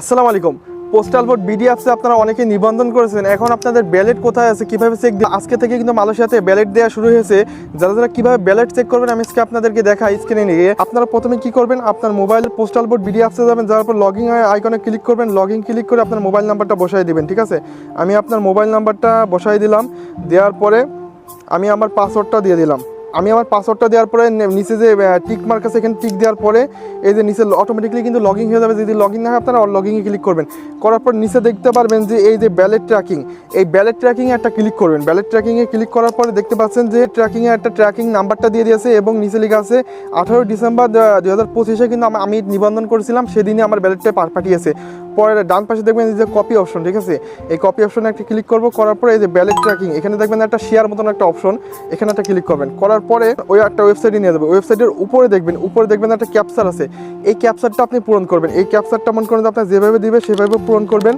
আসসালামু আলাইকুম। Postal vote BD অ্যাপসে আপনারা অনেকে নিবন্ধন করেছেন। এখন আপনাদের ব্যালট কোথায় আছে, কিভাবে চেক দিবেন? আজকে থেকে কিন্তু মালয়েশিয়াতে ব্যালট দেওয়া শুরু হয়েছে। যারা কিভাবে ব্যালট চেক করবেন আমি আজকে আপনাদেরকে দেখাই স্ক্রিনে নিয়ে। আপনারা প্রথমে কি করবেন, আপনার মোবাইলের পোস্টাল ভোট বিডি অ্যাপসে যাবেন, যাওয়ার পর লগইন আইকনে ক্লিক করবেন। লগইন ক্লিক করে আপনার মোবাইল নাম্বারটা বসাই দিবেন, ঠিক আছে? আমি আপনার মোবাইল নাম্বারটা বসাই দিলাম। দেওয়ার পরে আমি আমার পাসওয়ার্ডটা দিয়ে দিলাম। আমি আমার পাসওয়ার্ডটা দেওয়ার পরে নিচে যে টিক মার্ক আছে এখানে টিক দেওয়ার পরে এই যে নিচে অটোমেটিকলি কিন্তু লগইন হয়ে যাবে। যদি লগইন না হয় আপনারা লগইনে ক্লিক করবেন। করার পর নিচে দেখতে পারবেন যে এই যে ব্যালেট ট্র্যাকিং, এই ব্যালেট ট্র্যাকিংয়ে একটা ক্লিক করবেন। ব্যালেট ট্র্যাকিংয়ে ক্লিক করার পরে দেখতে পাচ্ছেন যে ট্র্যাকিংয়ে একটা ট্র্যাকিং নাম্বারটা দিয়ে দিয়েছে এবং নিচে লেখা আছে 18 ডিসেম্বর 2025 কিন্তু আমি নিবন্ধন করেছিলাম, সেদিনই আমার ব্যালেটটা পাঠিয়েছে। পরে ডান পাশে দেখবেন এই যে কপি অপশন, ঠিক আছে? এই কপি অপশনে একটা ক্লিক করবো। করার পরে এই যে ব্যালেট ট্র্যাকিং এখানে দেখবেন একটা শেয়ার মতন একটা অপশন, এখানে একটা ক্লিক করবেন। করার পরে ওই একটা ওয়েবসাইটে নিয়ে যাবে। ওয়েবসাইটের উপরে দেখবেন একটা ক্যাপচার আছে। এই ক্যাপচারটা আপনি পূরণ করবেন। এই ক্যাপচারটা মনে করেন আপনার যেভাবে দিবে সেভাবে পূরণ করবেন।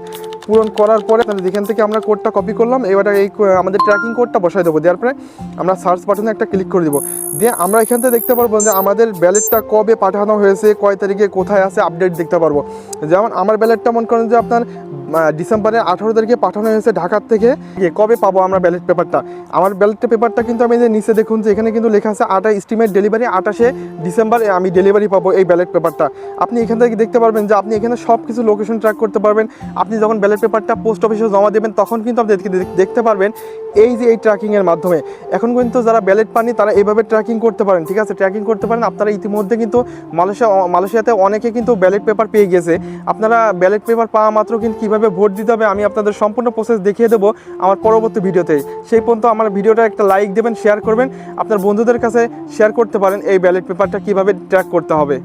পূরণ করার পরে যেখান থেকে আমরা কোডটা কপি করলাম, এবার এই আমাদের ট্র্যাকিং কোডটা বসাই দেবো। দেওয়ার পরে আমরা সার্চ বাটনে একটা ক্লিক করে দেবো। দিয়ে আমরা এখান থেকে দেখতে পারবো যে আমাদের ব্যালেটটা কবে পাঠানো হয়েছে, কয় তারিখে কোথায় আছে আপডেট দেখতে পারবো। যেমন আমার ব্যালেটটা মনে করেন যে আপনার ডিসেম্বরের 18 তারিখে পাঠানো হয়েছে ঢাকার থেকে। কবে পাবো আমরা ব্যালেট পেপারটা? আমার ব্যালেট পেপারটা কিন্তু আমি যে নিচে দেখুন যে এখানে কিন্তু লেখা আছে 28 এস্টিমেট ডেলিভারি, 28 ডিসেম্বর আমি ডেলিভারি পাবো এই ব্যালেট পেপারটা। আপনি এখান থেকে দেখতে পারবেন যে আপনি এখানে সব কিছু লোকেশন ট্র্যাক করতে পারবেন। আপনি যখন ব্যালেট পেপারটা পোস্ট অফিসে জমা দেবেন তখন কিন্তু আপনি দেখতে পারবেন এই যে এই ট্র্যাকিংয়ের মাধ্যমে। এখন কিন্তু যারা ব্যালেট পাননি তারা এইভাবে ট্র্যাকিং করতে পারেন, ঠিক আছে? ট্র্যাকিং করতে পারেন। আপনারা ইতিমধ্যে কিন্তু মালয়েশিয়াতে অনেকে কিন্তু ব্যালেট পেপার পেয়ে গেছে। আপনারা ব্যালেট পেপার পাওয়া মাত্র কিন্তু কীভাবে ভোট দিতে হবে আমি আপনাদের সম্পূর্ণ প্রসেস দেখিয়ে দেবো আমার পরবর্তী ভিডিওতে। সেই পর্যন্ত আমার ভিডিওটা একটা লাইক দেবেন, শেয়ার করবেন, আপনার বন্ধুদের কাছে শেয়ার করতে পারেন এই ব্যালেট পেপারটা কীভাবে ট্র্যাক করতে হবে।